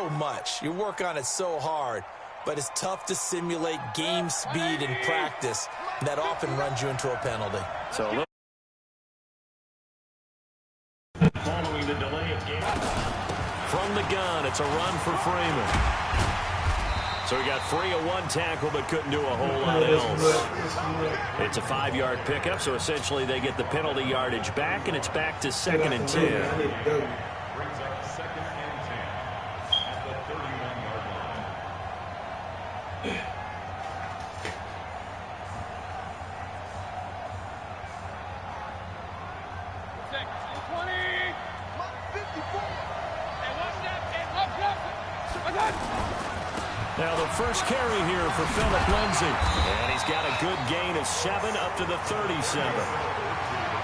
so much. You work on it so hard. But it's tough to simulate game speed in practice. And that often runs you into a penalty. So following the delay of game. From the gun, it's a run for Freeman. So he got free of one tackle but couldn't do a whole lot else. It's a 5-yard pickup, so essentially they get the penalty yardage back, and it's back to 2nd and 10. Now the first carry here for Phillip Lindsay. And he's got a good gain of 7 up to the 37.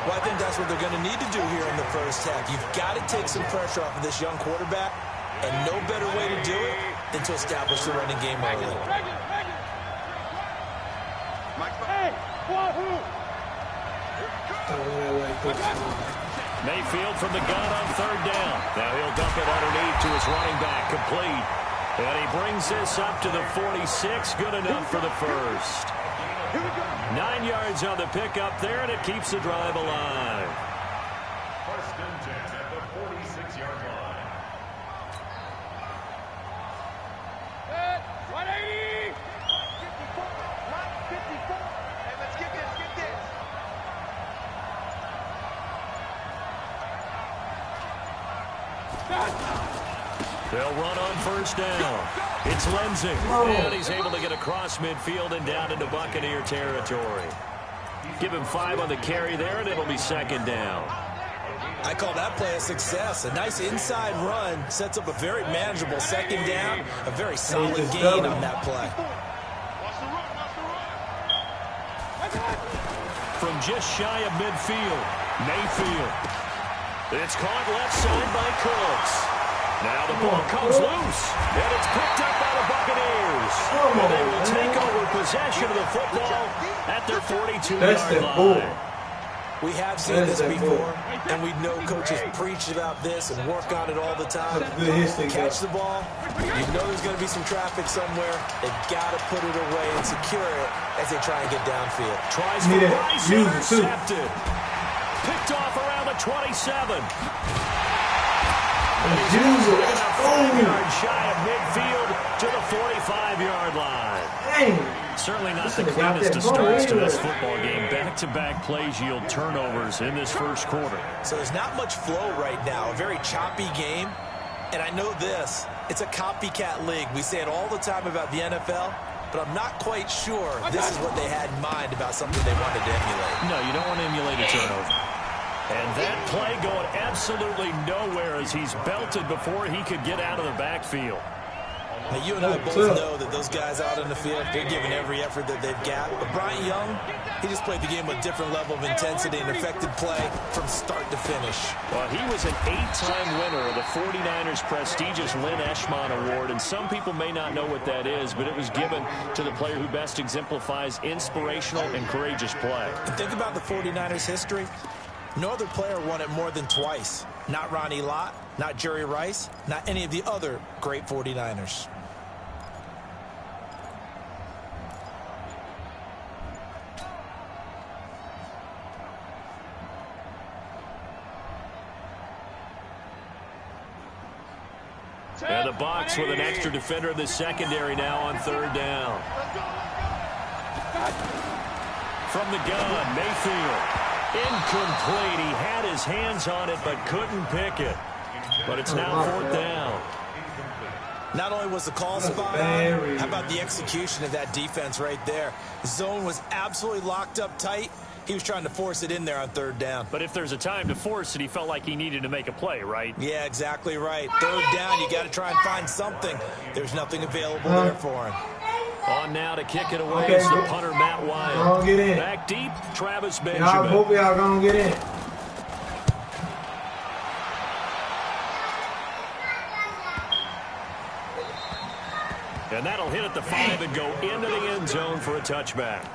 Well, I think that's what they're going to need to do here in the first half. You've got to take some pressure off of this young quarterback, and no better way to do it than to establish the running game early. Mayfield from the gun on 3rd down. Now he'll dump it underneath to his running back, complete. And he brings this up to the 46, good enough for the first. 9 yards on the pickup there, and it keeps the drive alive. 1st and 10 at the 46-yard line. 180! 54! Hey, let's get this, They'll run on 1st down. It's Lindsay. And he's able to get across midfield and down into Buccaneer territory. Give him 5 on the carry there, and it'll be 2nd down. I call that play a success. A nice inside run sets up a very manageable 2nd down. A very solid gain on that play. From just shy of midfield, Mayfield. It's caught left side by Cooks. Now the ball comes loose, and it's picked up by the Buccaneers. And they will take over possession of the football at their 42-yard line. We have seen this before, and we know coaches preach about this and work on it all the time. Catch the ball. You know there's going to be some traffic somewhere. They've got to put it away and secure it as they try and get downfield. Tries for Rice, intercepted. Picked off around the 27. He's 5 yards shy of midfield to the 45-yard line. Dang. Certainly not the cleanest of starts to this football game. Back-to-back plays yield turnovers in this first quarter. So there's not much flow right now. A very choppy game. And I know this. It's a copycat league. We say it all the time about the NFL, but I'm not quite sure this is what they had in mind about something they wanted to emulate. No, you don't want to emulate a turnover. And that play going absolutely nowhere as he's belted before he could get out of the backfield. Now, you and I both know that those guys out in the field, they're giving every effort that they've got. But Bryant Young, he just played the game with a different level of intensity and effective play from start to finish. Well, he was an 8-time winner of the 49ers' prestigious Lynn Eshmont Award, and some people may not know what that is, but it was given to the player who best exemplifies inspirational and courageous play. And think about the 49ers' history. No other player won it more than twice. Not Ronnie Lott, not Jerry Rice, not any of the other great 49ers. And the Bucs with an extra defender in the secondary now on 3rd down. From the gun, Mayfield. Incomplete. He had his hands on it but couldn't pick it. But it's now 4th down. Not only was the call spot on, how about the execution of that defense right there? The zone was absolutely locked up tight. He was trying to force it in there on 3rd down. But if there's a time to force it, he felt like he needed to make a play, right? Yeah, exactly right. 3rd down, you got to try and find something. There's nothing available there for him. On now to kick it away is the punter, Matt Wyatt. Get in. Back deep, Travis Benjamin. I hope y'all gonna get in. And that'll hit at the 5 and go into the end zone for a touchback.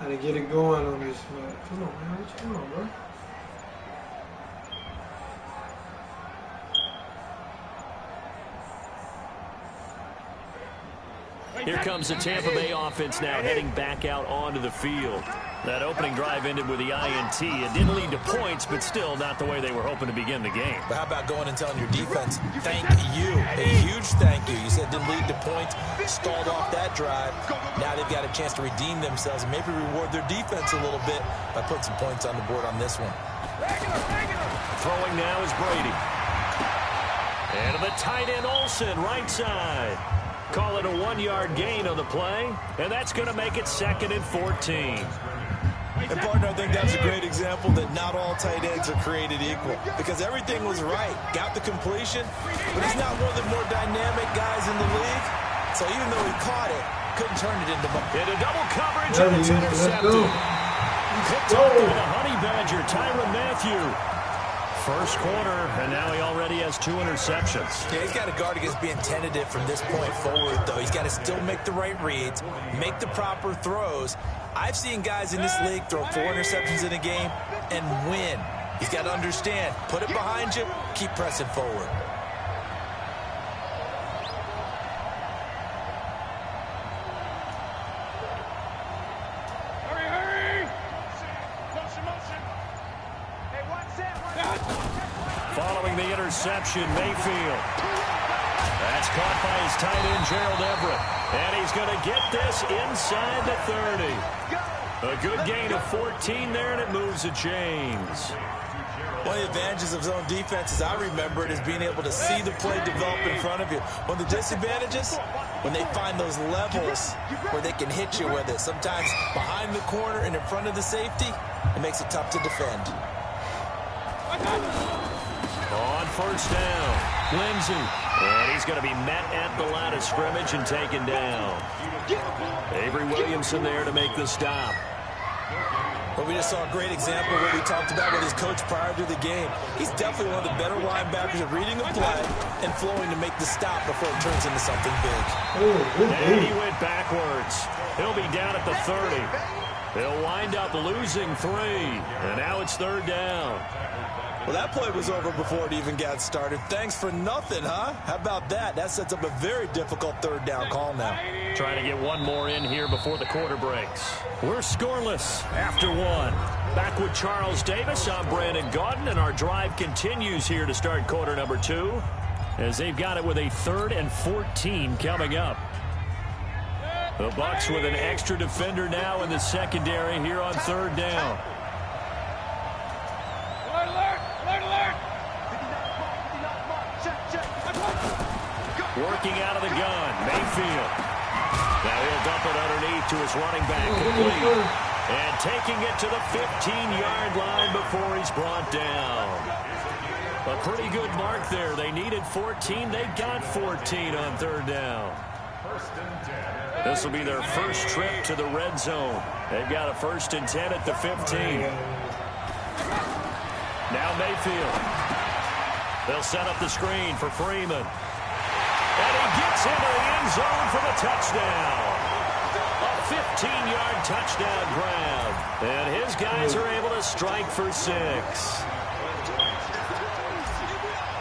Gotta get it going on this one. Come on, man. What you doing, bro? Here comes the Tampa Bay offense now heading back out onto the field. That opening drive ended with the INT. It didn't lead to points, but still not the way they were hoping to begin the game. But how about going and telling your defense, thank you, a huge thank you. You said didn't lead to points, stalled off that drive. Now they've got a chance to redeem themselves and maybe reward their defense a little bit by putting some points on the board on this one. Throwing now is Brady. And to the tight end Olsen, right side. Call it a 1-yard gain on the play, and that's going to make it 2nd and 14. And, partner, I think that's a great example that not all tight ends are created equal because everything was right. Got the completion, but he's not one of the more dynamic guys in the league. So even though he caught it, couldn't turn it into much. Into double coverage, and it's intercepted. Picked up by the Honey Badger, Tyrann Mathieu. First quarter, and now he already has 2 interceptions. Yeah, he's got to guard against being tentative from this point forward, though. He's got to still make the right reads, make the proper throws. I've seen guys in this league throw 4 interceptions in a game and win. He's got to understand, put it behind you, keep pressing forward. Following the interception, Mayfield. That's caught by his tight end, Gerald Everett. And he's going to get this inside the 30. A good gain of 14 there, and it moves the chains. One of the advantages of zone defense, as I remember it, is being able to see the play develop in front of you. One of the disadvantages, when they find those levels where they can hit you with it. Sometimes behind the corner and in front of the safety, it makes it tough to defend. On first down, Lindsey. And he's going to be met at the line of scrimmage and taken down. Avery Williamson there to make the stop. Well, we just saw a great example of what we talked about with his coach prior to the game. He's definitely one of the better linebackers at reading a play and flowing to make the stop before it turns into something big. And he went backwards. He'll be down at the 30. He'll wind up losing 3. And now it's 3rd down. Well, that play was over before it even got started. Thanks for nothing, huh? How about that? That sets up a very difficult 3rd down call now. Trying to get one more in here before the quarter breaks. We're scoreless after 1. Back with Charles Davis. I'm Brandon Gaudin, and our drive continues here to start quarter number 2 as they've got it with a 3rd and 14 coming up. The Bucs with an extra defender now in the secondary here on 3rd down. Working out of the gun, Mayfield. Now he'll dump it underneath to his running back, complete. And taking it to the 15-yard line before he's brought down. A pretty good mark there. They needed 14. They got 14 on 3rd down. This will be their first trip to the red zone. They've got a 1st and 10 at the 15. Now Mayfield. They'll set up the screen for Freeman. And he gets into the end zone for the touchdown. A 15-yard touchdown grab. And his guys are able to strike for 6.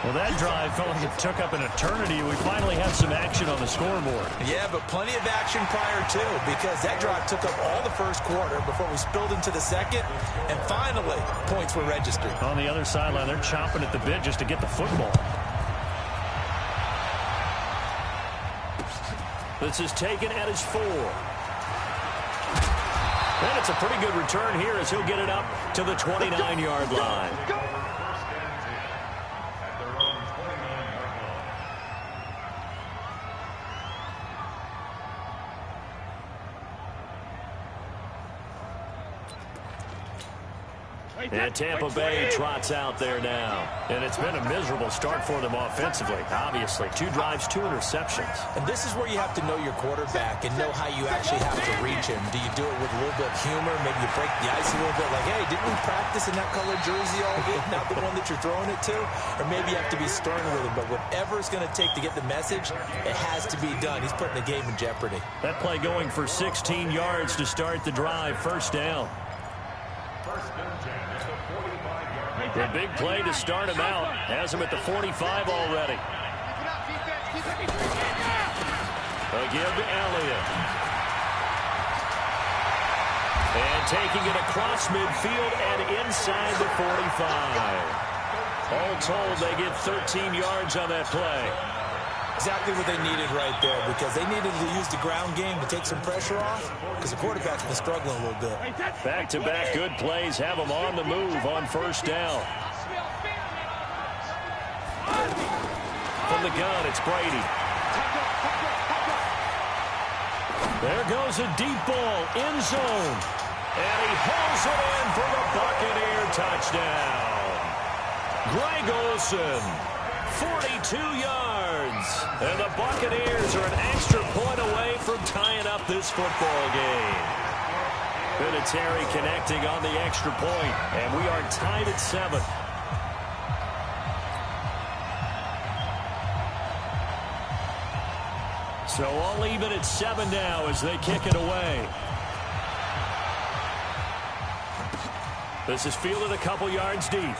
Well, that drive felt like it took up an eternity. We finally had some action on the scoreboard. Yeah, but plenty of action prior to, because that drive took up all the first quarter before we spilled into the second, and finally, points were registered. On the other sideline, they're chomping at the bit just to get the football. This is taken at his 4. And it's a pretty good return here as he'll get it up to the 29-yard line. And Tampa Bay trots out there now. And it's been a miserable start for them offensively, obviously. 2 drives, 2 interceptions. And this is where you have to know your quarterback and know how you actually have to reach him. Do you do it with a little bit of humor? Maybe you break the ice a little bit like, hey, didn't we practice in that colored jersey all week? Not the one that you're throwing it to? Or maybe you have to be stern with him. But whatever it's going to take to get the message, it has to be done. He's putting the game in jeopardy. That play going for 16 yards to start the drive. First down. The big play to start him out. Has him at the 45 already. Again to Elliott. And taking it across midfield and inside the 45. All told, they get 13 yards on that play. Exactly what they needed right there, because they needed to use the ground game to take some pressure off, because the quarterback's been struggling a little bit. Back-to-back good plays have them on the move on first down. From the gun, it's Brady. There goes a deep ball, end zone. And he hauls it in for the Buccaneer touchdown. Greg Olsen, 42 yards. And the Buccaneers are an extra point away from tying up this football game. Vinatieri connecting on the extra point, and we are tied at 7. So all even at 7 now as they kick it away. This is fielded a couple yards deep.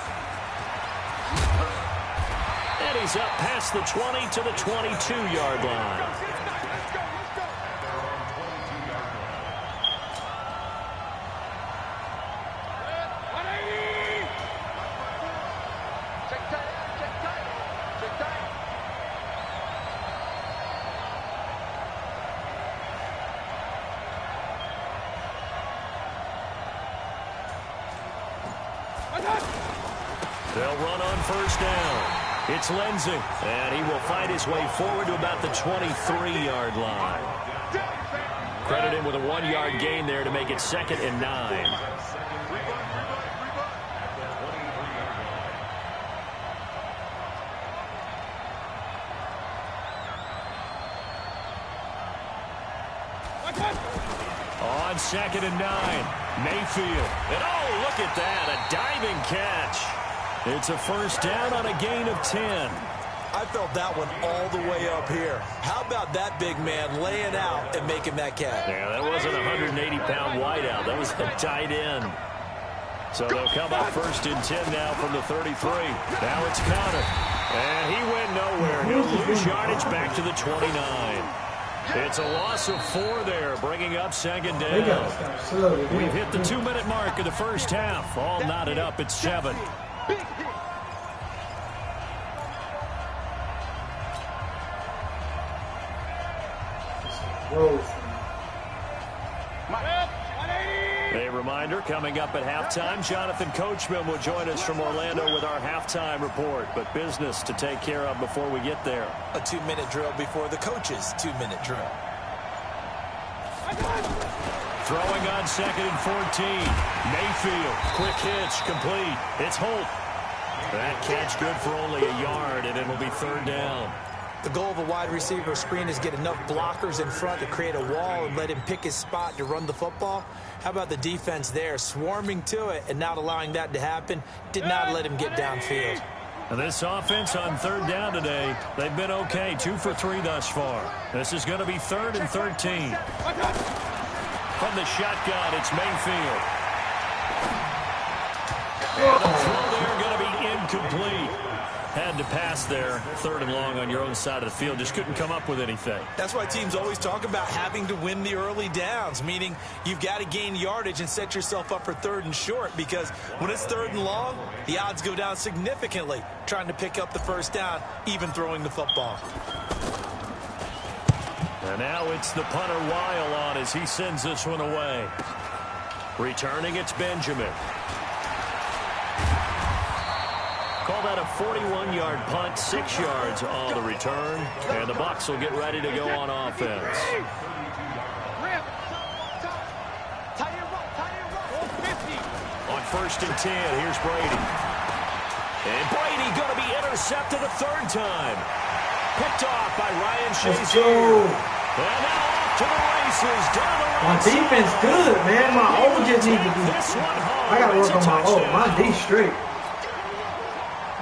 And he's up past the 20 to the 22-yard line. They'll run on first down. It's Lindsey, and he will fight his way forward to about the 23-yard line. Credit him with a 1-yard gain there to make it 2nd and 9. On 2nd and 9, Mayfield. And oh, look at that, a diving catch. It's a first down on a gain of 10. I felt that one all the way up here. How about that big man laying out and making that catch? Yeah, that wasn't a 180-pound wideout. That was a tight end. So they'll come up 1st and 10 now from the 33. Now it's Conner. And he went nowhere. He'll lose yardage back to the 29. It's a loss of 4 there, bringing up 2nd down. We've hit the 2-minute mark of the first half. All knotted up at 7. A reminder, coming up at halftime, Jonathan Coachman will join us from Orlando with our halftime report. But business to take care of before we get there. A 2-minute drill before the coach's 2-minute drill. Throwing on 2nd and 14. Mayfield, quick hitch, complete. It's Holt. That catch good for only a yard, and it'll be 3rd down. The goal of a wide receiver screen is get enough blockers in front to create a wall and let him pick his spot to run the football. How about the defense there, swarming to it and not allowing that to happen? Did not let him get downfield. And this offense on 3rd down today, they've been okay, 2 for 3 thus far. This is going to be 3rd and 13. From the shotgun, it's Mayfield. And the throw there going to be incomplete. Had to pass there, 3rd and long on your own side of the field. Just couldn't come up with anything. That's why teams always talk about having to win the early downs, meaning you've got to gain yardage and set yourself up for 3rd and short, because when it's 3rd and long, the odds go down significantly trying to pick up the first down, even throwing the football. And now it's the punter Weil on as he sends this one away. Returning, it's Benjamin. Call that a 41-yard punt, 6 yards on the return. And the Bucs will get ready to go on offense. On first and 10. Here's Brady. And Brady going to be intercepted a third time. Picked off by Ryan Shazier. And now off to the races. Down the right my defense side. good, man. My O just need to be. This one home. I gotta It's work a on my O. touchdown. My D straight.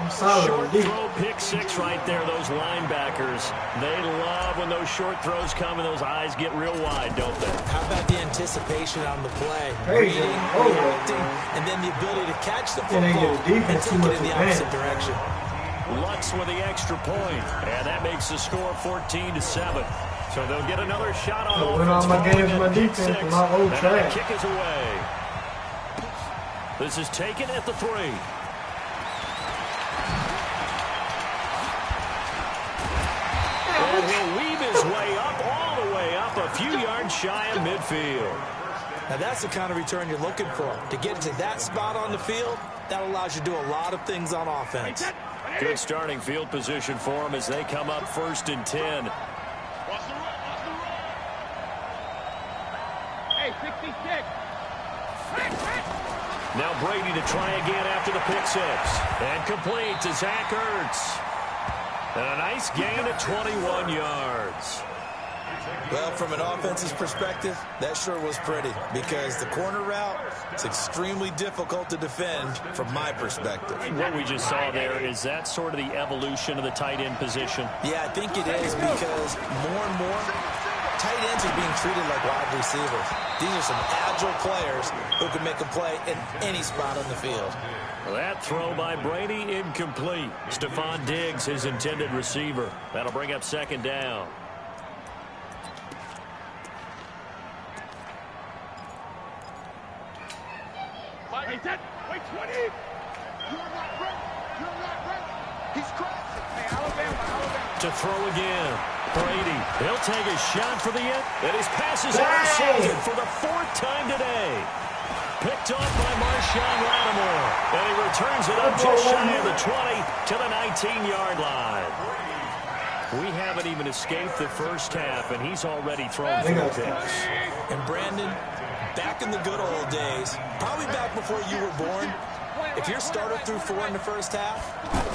I'm solid Short on D. throw, pick six right there, those linebackers. They love when those short throws come and those eyes get real wide, don't they? How about the anticipation on the play? Crazy. Reading, Oh, reacting, man. and then the ability to catch the Then they football get a defense and too take much it in the opposite advantage. direction. Lutz with the extra point, and that makes the score 14-7. So they'll get another shot on I win all offense my following games that with my pick defense, six. and my old And trash. the kick is away. This is taken at the 3. And he'll weave his way up, all the way up, a few yards shy of midfield. Now that's the kind of return you're looking for. To get to that spot on the field, that allows you to do a lot of things on offense. Good starting field position for them as they come up first and 10. Hey, 66. Now Brady to try again after the pick six. And complete to Zach Ertz. And a nice gain of 21 yards. Well, from an offense's perspective, that sure was pretty because the corner route is extremely difficult to defend from my perspective. What we just saw there, is that sort of the evolution of the tight end position? Yeah, I think it is because more and more tight ends are being treated like wide receivers. These are some agile players who can make a play in any spot on the field. Well, that throw by Brady, incomplete. Stephon Diggs, his intended receiver. That'll bring up second down. Wait, 20. You're not ready. You're not ready. He's crashing. Hey, Alabama. To throw again. Brady, he'll take a shot for the end. And his pass is intercepted for the 4th time today. Picked off by Marshawn Lattimore. And he returns it up just shy of the 20 to the 19-yard line. We haven't even escaped the first half, and he's already thrown 4 picks. And Brandon, back in the good old days, probably back before you were born, if your starter threw 4 in the first half,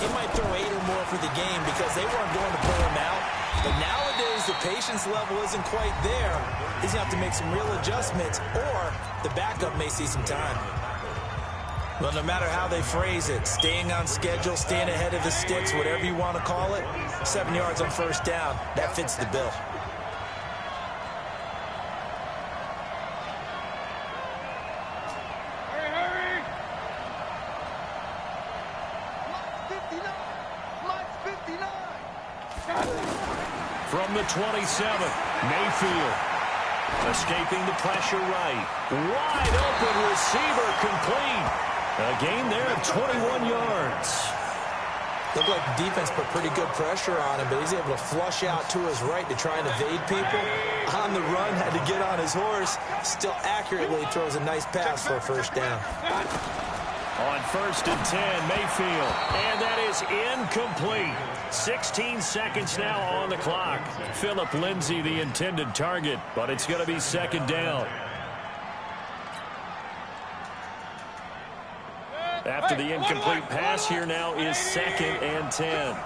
he might throw 8 or more for the game because they weren't going to pull him out. But nowadays, the patience level isn't quite there. He's going to have to make some real adjustments, or the backup may see some time. Well, no matter how they phrase it, staying on schedule, staying ahead of the sticks, whatever you want to call it, 7 yards on first down, that fits the bill. Hurry. Mike's 59. From the 27, Mayfield. Escaping the pressure right. Wide open receiver complete. A gain there of 21 yards. Looked like the defense put pretty good pressure on him, but he's able to flush out to his right to try and evade people. On the run, had to get on his horse. Still accurately throws a nice pass for a first down. On first and 10, Mayfield. And that is incomplete. 16 seconds now on the clock. Phillip Lindsay, the intended target, but it's going to be second down. After the incomplete pass, here now is second and 10.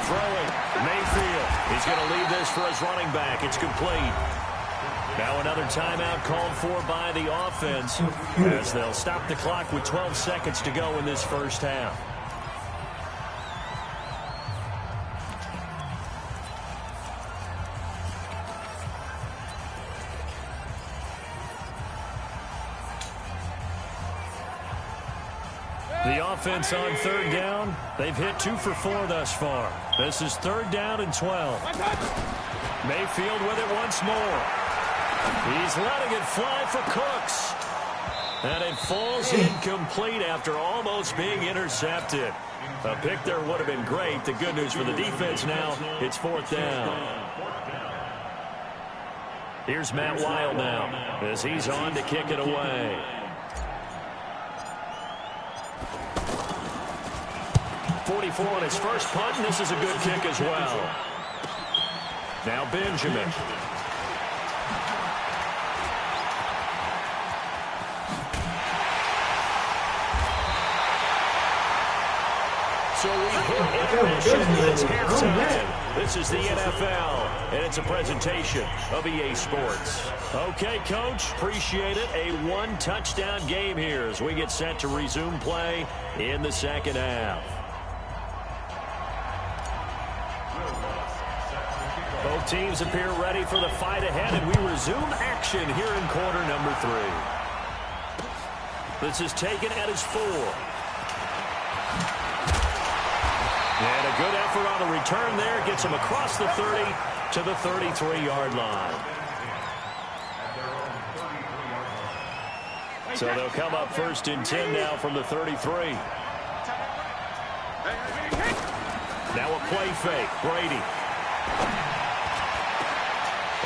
Throwing, Mayfield. He's going to leave this for his running back. It's complete. Now another timeout called for by the offense as they'll stop the clock with 12 seconds to go in this first half. The offense on third down, they've hit 2 for 4 thus far. This is third down and 12. Mayfield with it once more. He's letting it fly for Cooks. And it falls incomplete after almost being intercepted. A pick there would have been great. The good news for the defense now, it's 4th down. Here's Matt Wild now as he's on to kick it away. .44 on his first punt, and this is a good kick as well. Now Benjamin. So we hit intermission. It's halftime. This is the NFL, and it's a presentation of EA Sports. Okay, Coach, appreciate it. A one-touchdown game here as we get set to resume play in the second half. Both teams appear ready for the fight ahead, and we resume action here in quarter number 3. This is taken at his 4. And a good effort on the return there. Gets him across the 30 to the 33-yard line. So they'll come up 1st and 10 now from the 33. Now a play fake. Brady.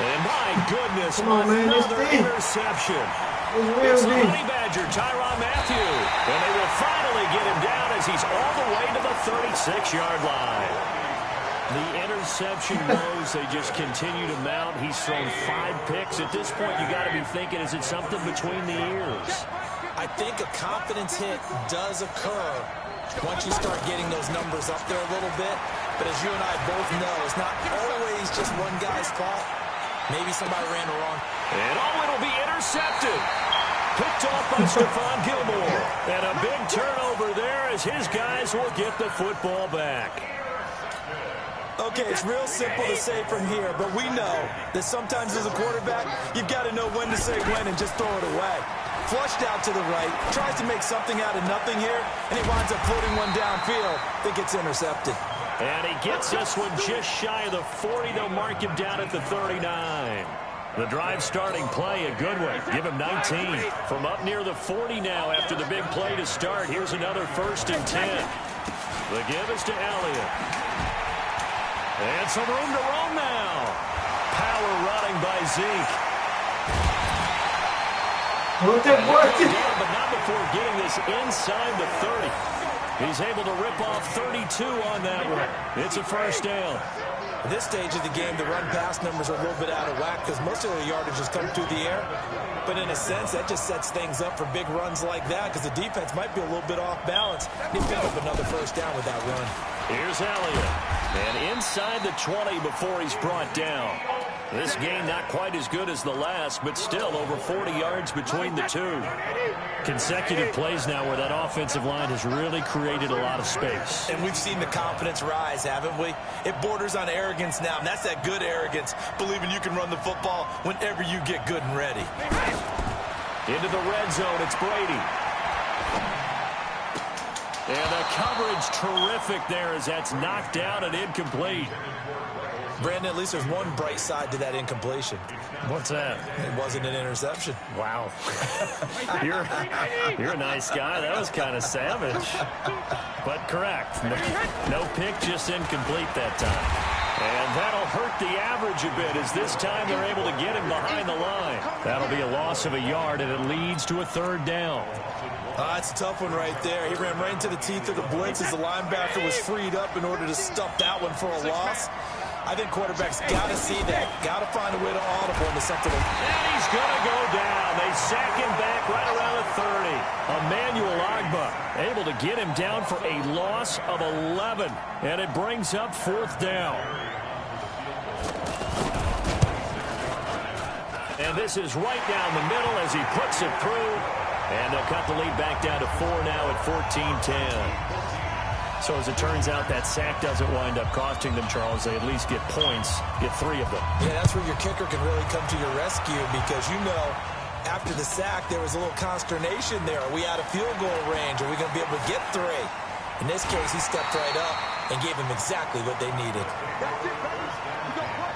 And my goodness, another interception. It's the Honey Badger, Tyrann Mathieu. And they will finally get him down as he's all the way to the 36-yard line. The interception woes, they just continue to mount. He's thrown 5 picks. At this point, you got to be thinking, is it something between the ears? I think a confidence hit does occur once you start getting those numbers up there a little bit. But as you and I both know, it's not always just one guy's fault. Maybe somebody ran the wrong. And it'll be intercepted. Picked off by Stephon Gilmore. And a big turnover there as his guys will get the football back. Okay, it's real simple to say from here, but we know that sometimes as a quarterback, you've got to know when to say when and just throw it away. Flushed out to the right, tries to make something out of nothing here, and he winds up floating one downfield that gets intercepted. And he gets this one just shy of the 40. They'll mark him down at the 39. The drive starting play, a good one. Give him 19. From up near the 40 now after the big play to start. Here's another 1st and 10. The give is to Elliott. And some room to roam now. Power running by Zeke. But not before getting this inside the 30. He's able to rip off 32 on that one. It's a 1st down. At this stage of the game, the run-pass numbers are a little bit out of whack because most of the yardage has come through the air. But in a sense, that just sets things up for big runs like that because the defense might be a little bit off balance. He'll pick up another 1st down with that run. Here's Elliott. And inside the 20 before he's brought down. This game not quite as good as the last, but still over 40 yards between the two. Consecutive plays now where that offensive line has really created a lot of space. And we've seen the confidence rise, haven't we? It borders on arrogance now, and that's that good arrogance, believing you can run the football whenever you get good and ready. Into the red zone, it's Brady. And the coverage terrific there as that's knocked down and incomplete. Brandon, at least there's one bright side to that incompletion. What's that? It wasn't an interception. Wow. You're a nice guy. That was kind of savage. But correct. No pick, just incomplete that time. And that'll hurt the average a bit as this time they're able to get him behind the line. That'll be a loss of a yard, and it leads to a 3rd down. That's a tough one right there. He ran right into the teeth of the blitz as the linebacker was freed up in order to stop that one for a loss. I think quarterbacks got to see that. Got to find a way to audible into something. And he's going to go down. They sack him back right around the 30. Emmanuel Ogbah able to get him down for a loss of 11. And it brings up 4th down. And this is right down the middle as he puts it through. And they'll cut the lead back down to 4 now at 14-10. So as it turns out, that sack doesn't wind up costing them, Charles. They at least get points, get 3 of them. Yeah, that's where your kicker can really come to your rescue because, you know, after the sack, there was a little consternation there. Are we out of field goal range? Are we going to be able to get 3? In this case, he stepped right up and gave them exactly what they needed. That's it, baby. You go play.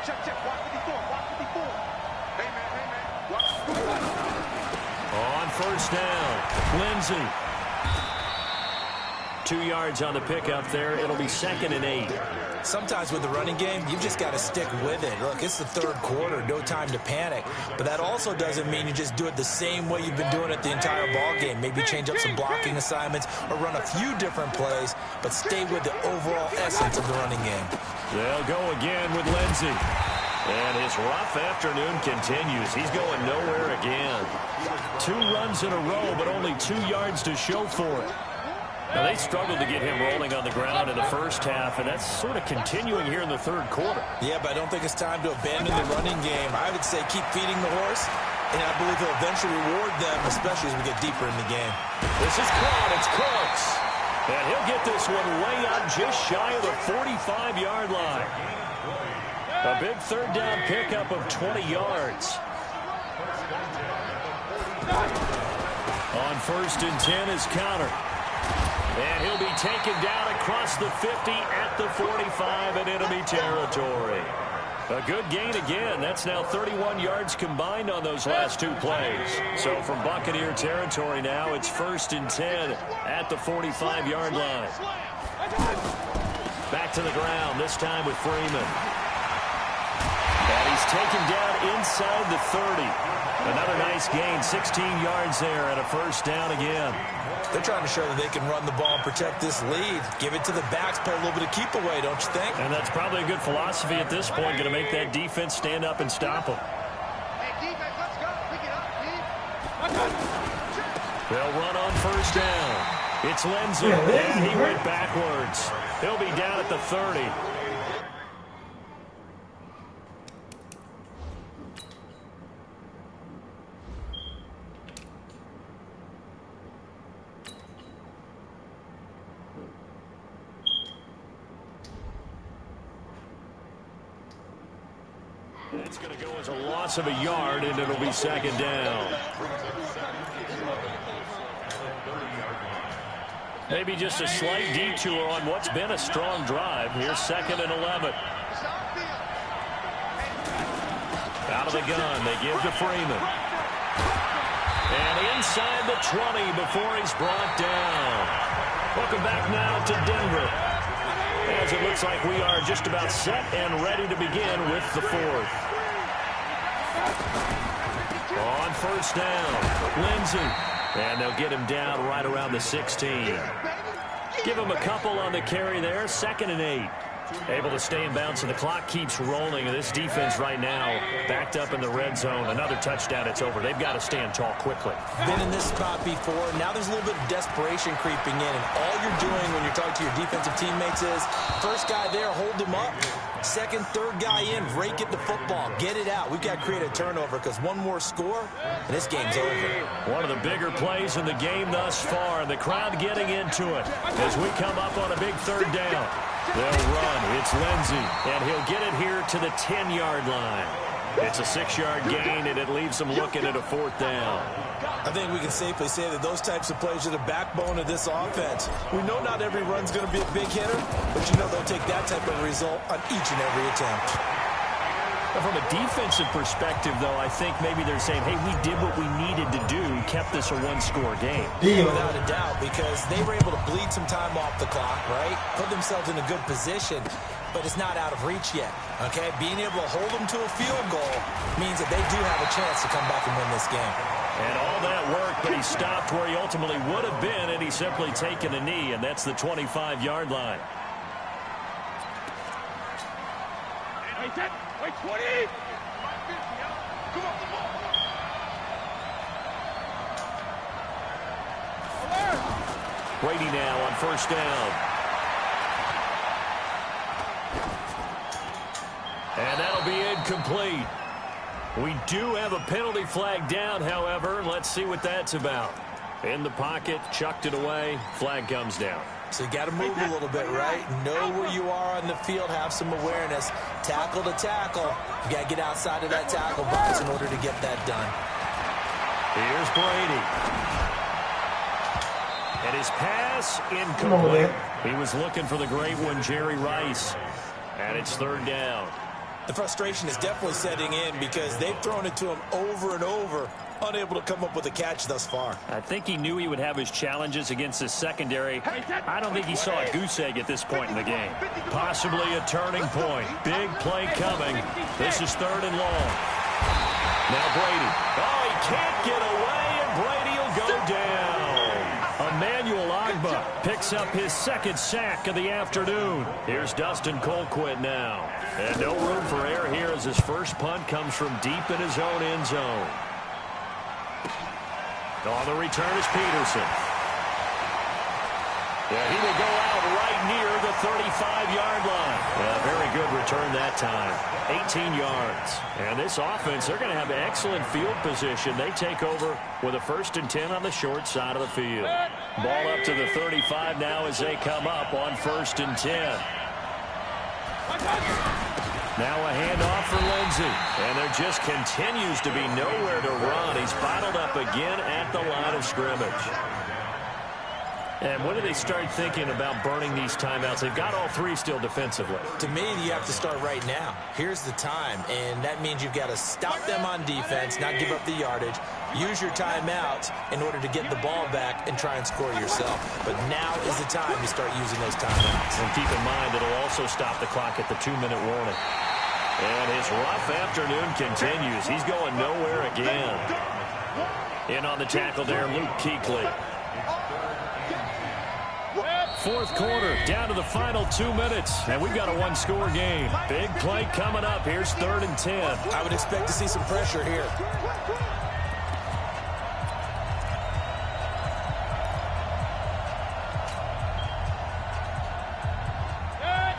Check, check. Watch what he's doing. Watch what he's doing. Hey, man. Hey, man. Watch. On 1st down, Lindsey. 2 yards on the pickup there. It'll be 2nd and 8. Sometimes with the running game, you've just got to stick with it. Look, it's the 3rd quarter. No time to panic. But that also doesn't mean you just do it the same way you've been doing it the entire ball game. Maybe change up some blocking assignments or run a few different plays, but stay with the overall essence of the running game. They'll go again with Lindsey. And his rough afternoon continues. He's going nowhere again. 2 runs in a row, but only 2 yards to show for it. Now, they struggled to get him rolling on the ground in the first half, and that's sort of continuing here in the third quarter. Yeah, but I don't think it's time to abandon the running game. I would say keep feeding the horse, and I believe he'll eventually reward them, especially as we get deeper in the game. This is caught. It's close. And he'll get this one way up just shy of the 45-yard line. A big third down pickup of 20 yards. On 1st and 10 is Connor. And he'll be taken down across the 50 at the 45 in enemy territory. A good gain again. That's now 31 yards combined on those last 2 plays. So from Buccaneer territory now, it's 1st and 10 at the 45-yard line. Back to the ground, this time with Freeman. And he's taken down inside the 30. Another nice gain, 16 yards there and a 1st down again. They're trying to show that they can run the ball and protect this lead. Give it to the backs, play a little bit of keep away, don't you think? And that's probably a good philosophy at this point, going to make that defense stand up and stop them. Hey, defense, let's go. Pick it up, Steve. They'll run on 1st down. It's Lindsey, and he went backwards. He'll be down at the 30. It's going to go as a loss of a yard, and it'll be 2nd down. Maybe just a slight detour on what's been a strong drive. Here's 2nd and 11. Out of the gun, they give to Freeman. And inside the 20 before he's brought down. Welcome back now to Denver, as it looks like we are just about set and ready to begin with the 4th. On 1st down, Lindsey. And they'll get him down right around the 16. Give him a couple on the carry there, 2nd and 8. Able to stay in bounds, and the clock keeps rolling. And this defense right now backed up in the red zone. Another touchdown, it's over. They've got to stand tall quickly. Been in this spot before. Now there's a little bit of desperation creeping in. And all you're doing when you're talking to your defensive teammates is, first guy there, hold him up. 2nd, 3rd guy in, rake it the football. Get it out. We've got to create a turnover because one more score, and this game's over. One of the bigger plays in the game thus far. And the crowd getting into it as we come up on a big 3rd down. They'll run. It's Lindsey, and he'll get it here to the 10-yard line. It's a 6-yard gain, and it leaves them looking at a 4th down. I think we can safely say that those types of plays are the backbone of this offense. We know not every run's going to be a big hitter, but you know they'll take that type of result on each and every attempt. From a defensive perspective, though, I think maybe they're saying, hey, we did what we needed to do, kept this a 1-score game. Without a doubt, because they were able to bleed some time off the clock, right? Put themselves in a good position, but it's not out of reach yet, okay? Being able to hold them to a field goal means that they do have a chance to come back and win this game. And all that work, but he stopped where he ultimately would have been, and he's simply taken a knee, and that's the 25-yard line. Wait, 20! Come on, come on. Brady now on 1st down. And that'll be incomplete. We do have a penalty flag down, however. Let's see what that's about. In the pocket, chucked it away, flag comes down. So you got to move a little bit, right? Know where you are on the field, have some awareness. Tackle to tackle. You got to get outside of that tackle box in order to get that done. Here's Brady. And his pass incomplete. He was looking for the great one, Jerry Rice. And it's 3rd down. The frustration is definitely setting in because they've thrown it to him over and over, unable to come up with a catch thus far. I think he knew he would have his challenges against his secondary. I don't think he saw a goose egg at this point in the game. Possibly a turning point. Big play coming. This is 3rd and long. Now Brady. Oh, he can't get away, and Brady will go down. Emmanuel Ogbah picks picks up his second sack of the afternoon. Here's Dustin Colquitt now. And no room for error here as his first punt comes from deep in his own end zone. On the return is Peterson. Yeah, he will go out right near the 35-yard line. Yeah, very good return that time. 18 yards. And this offense, they're going to have excellent field position. They take over with a 1st and 10 on the short side of the field. Ball up to the 35 now as they come up on 1st and 10. Now a handoff for Lindsey. And there just continues to be nowhere to run. He's bottled up again at the line of scrimmage. And when do they start thinking about burning these timeouts? They've got all 3 still defensively. To me, you have to start right now. Here's the time, and that means you've got to stop them on defense, not give up the yardage, use your timeouts in order to get the ball back and try and score yourself. But now is the time you start using those timeouts. And keep in mind, it'll also stop the clock at the 2-minute warning. And his rough afternoon continues. He's going nowhere again. In on the tackle there, Luke Kuechly. 4th quarter, down to the final 2 minutes, and we've got a 1-score game. Big play coming up. Here's 3rd and 10. I would expect to see some pressure here.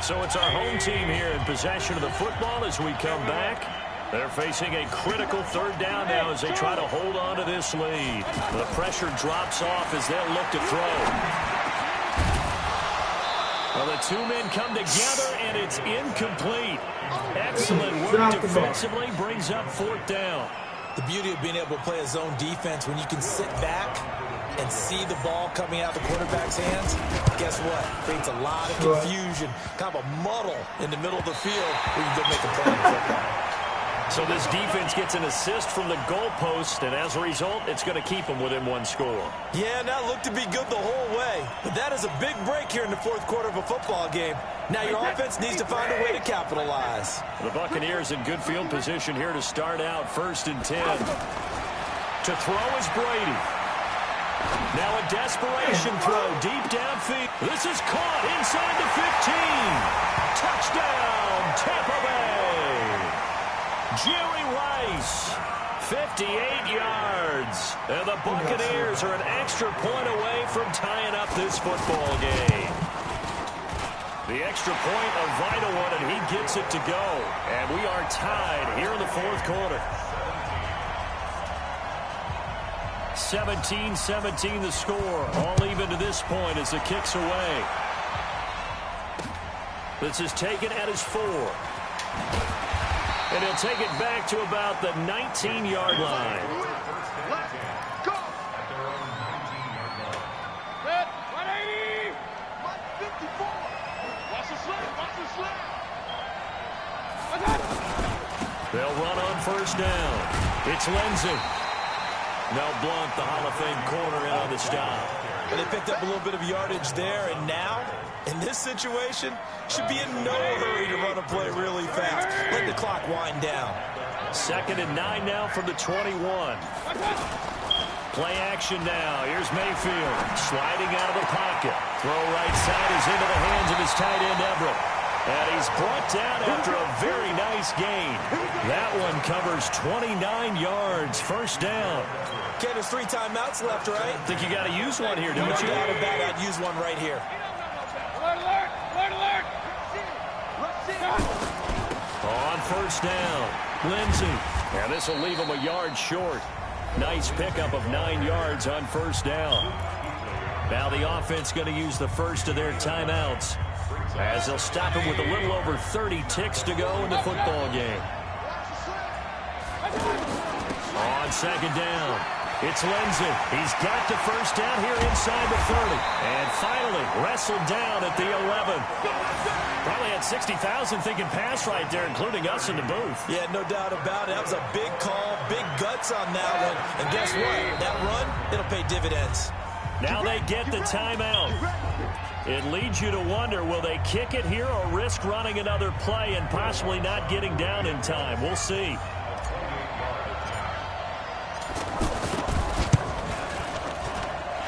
So it's our home team here in possession of the football as we come back. They're facing a critical 3rd down now as they try to hold on to this lead. The pressure drops off as they'll look to throw. Well, the 2 men come together, and it's incomplete. Excellent work defensively brings up 4th down. The beauty of being able to play a zone defense, when you can sit back and see the ball coming out the quarterback's hands, guess what? Creates a lot of confusion, kind of a muddle in the middle of the field where you can go make a play on the football. So this defense gets an assist from the goalpost, and as a result, it's going to keep them within 1 score. Yeah, that looked to be good the whole way. But that is a big break here in the 4th quarter of a football game. Now your offense needs to find a way to capitalize. The Buccaneers in good field position here to start out 1st and 10. To throw is Brady. Now a desperation throw deep downfield. This is caught inside the 15. Touchdown, Tampa Bay. Jerry Rice, 58 yards. And the Buccaneers are an extra point away from tying up this football game. The extra point, a vital one, and he gets it to go. And we are tied here in the 4th quarter. 17-17 the score. All even to this point as the kick's away. This is taken at his 4. And he'll take it back to about the 19-yard line. Let's go. Set. 180. 154. Watch the slip. Watch the slip. They'll run on 1st down. It's Lindsey. Mel Blount, the Hall of Fame corner, in on the stop. But they picked up a little bit of yardage there, and now, in this situation, should be in no hurry to run a play really fast. Let the clock wind down. 2nd and 9 now from the 21. Play action now. Here's Mayfield sliding out of the pocket. Throw right side is into the hands of his tight end, Everett. And he's brought down after a very nice gain. That one covers 29 yards. 1st down. Okay, there's 3 timeouts left, right? Think you got to use one here, don't you? No doubt about it. I'd use one right here. Alert, alert, alert, alert. On 1st down, Lindsey. And this will leave him a yard short. Nice pickup of 9 yards on 1st down. Now the offense going to use the first of their timeouts, as they'll stop him with a little over 30 ticks to go in the football game. On 2nd down, it's Lindsey. He's got the 1st down here inside the 30. And finally wrestled down at the 11. Probably had 60,000 thinking pass right there, including us in the booth. Yeah, no doubt about it. That was a big call, big guts on that one. And guess what? That run, it'll pay dividends. Now they get the timeout. It leads you to wonder, will they kick it here or risk running another play and possibly not getting down in time? We'll see.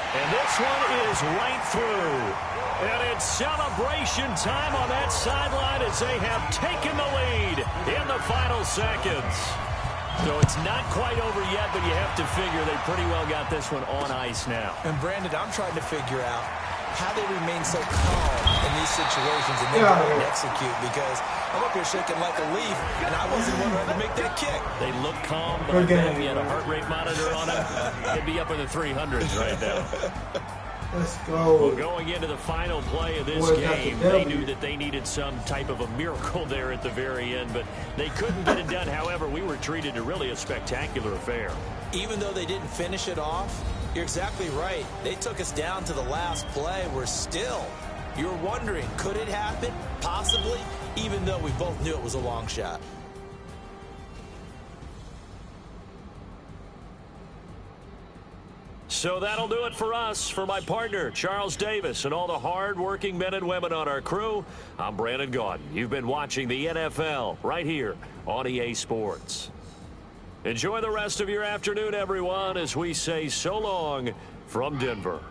And this one is right through. And it's celebration time on that sideline as they have taken the lead in the final seconds. So it's not quite over yet, but you have to figure they pretty well got this one on ice now. And Brandon, I'm trying to figure out how they remain so calm in these situations and then go and execute, because I'm up here shaking like a leaf, and I wasn't wondering to make that kick. They look calm, but if you had a heart rate monitor on them, it'd be up in the 300s right now. Let's go. Well, going into the final play of this game, they knew that they needed some type of a miracle there at the very end, but they couldn't get it done. However, we were treated to really a spectacular affair. Even though they didn't finish it off, you're exactly right. They took us down to the last play. We're still, you're wondering, could it happen? Possibly, even though we both knew it was a long shot. So that'll do it for us. For my partner, Charles Davis, and all the hard-working men and women on our crew, I'm Brandon Gaudin. You've been watching the NFL right here on EA Sports. Enjoy the rest of your afternoon, everyone, as we say so long from Denver.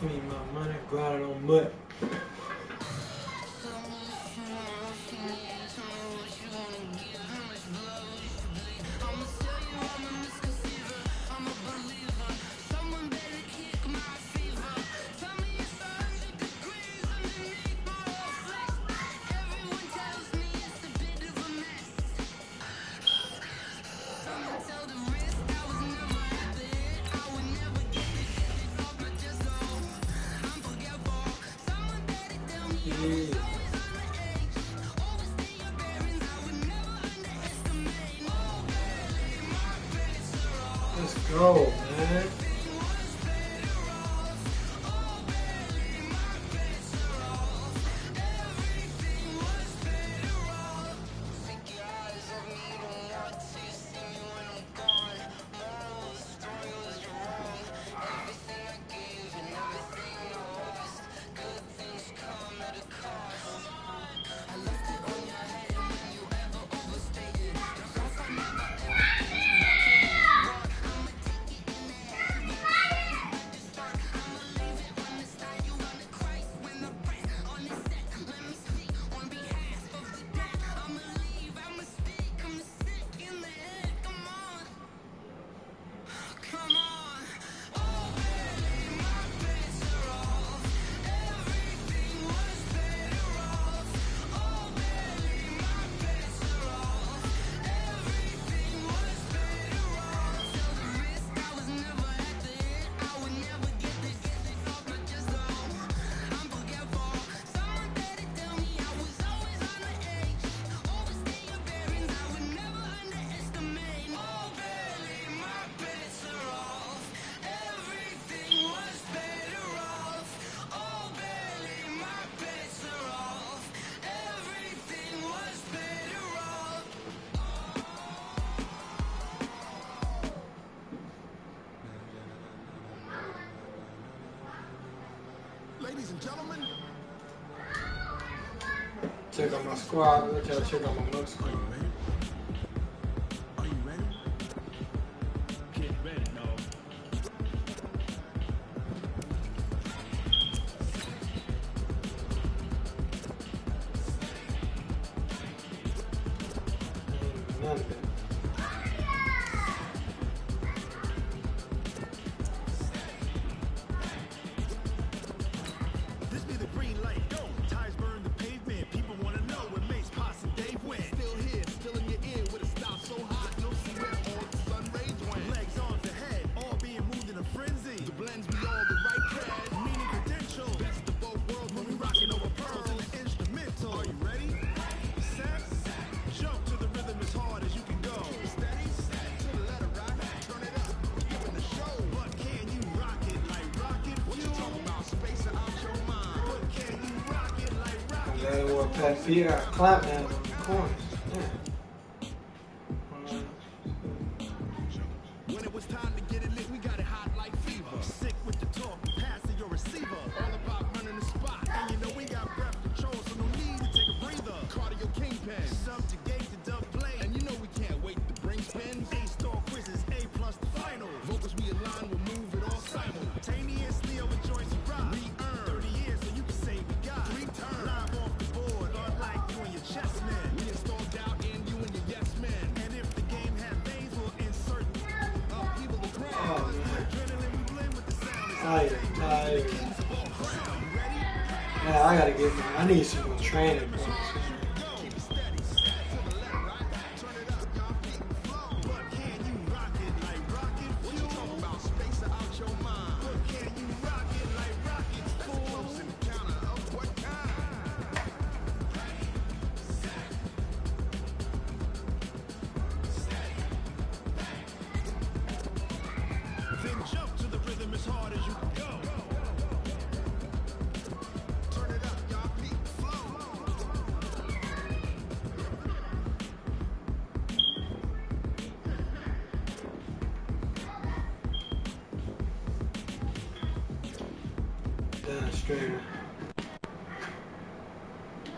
Give me my money, grind it on mud. Let's go, man. Ladies and gentlemen, Check out my squad. Let's check out my mud squad. are you ready? Get ready, no. None of it. This be the green light, go. Tires burn the pavement. People want to know where Mace, Posse, and Dave went. Still here, still in your ear with a stop so hot. You'll see where all the sun rays went. Legs on the head, all being moved in a frenzy. The blends be all the right cred, meaning credential. Best of both worlds when we rocking over pearls in the instrumental. Are you ready? Set, jump to the rhythm as hard as you can go. Steady, to the letter right, turn it up. Giving the show, but can you rock it like rocket? What you talking about? Space out your mind. But can you rock it like rocket? That was Pat Feet got clap hands on the corners. Yeah. When it was time to get it lit, we got it hot like fever. Sick with the talk, pass to your receiver. All about running the spot, and tired. Yeah, I gotta get. I need some more training points. Straight.